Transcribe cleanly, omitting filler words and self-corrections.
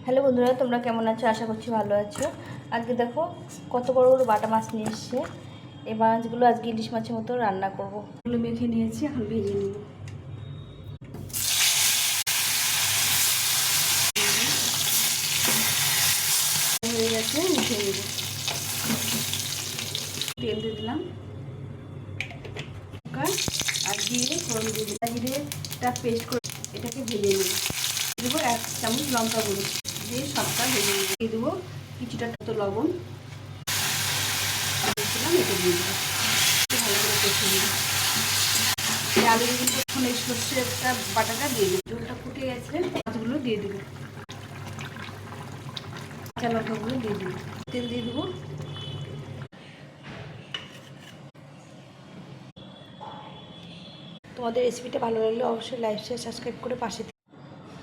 Hello বন্ধুরা, তোমরা কেমন আছো? আশা করছি ভালো আছো। আজকে দেখো কত বড় বড় বাটা মাছ নিয়ে এসছে। এই মাছগুলো আজকে ইলিশ মাছের মতো রান্না করবো। এগুলো মেখে নিয়েছি, এখন ভেজে নেব। হয়ে গেছে, উঠে নেব। তেল দিয়ে দিলাম আর জিরে ফোড়ন দিয়ে দিলাম। জিরেটা পেস্ট করে এটাকে ভেজে নেব। দেবো 1 চামচ লঙ্কা গুঁড়ো দিয়ে সবটা ভেজে নেব। দিয়ে দেবো কিছুটা লবণ, এটা দিয়ে দেবো। ভালো করে কষে নেব। আলু দিয়ে এখন এই সর্ষেটা বাটাটা দিয়ে দেবো। ঝোলটা ফুটে গেছে, মাছগুলো দিয়ে দেবো। কাঁচা লঙ্কাগুলো দিয়ে দেবো। তেল দিয়ে দেবো। তোমাদের রেসিপিটা ভালো লাগলে অবশ্যই লাইক শেয়ার সাবস্ক্রাইব করে পাশে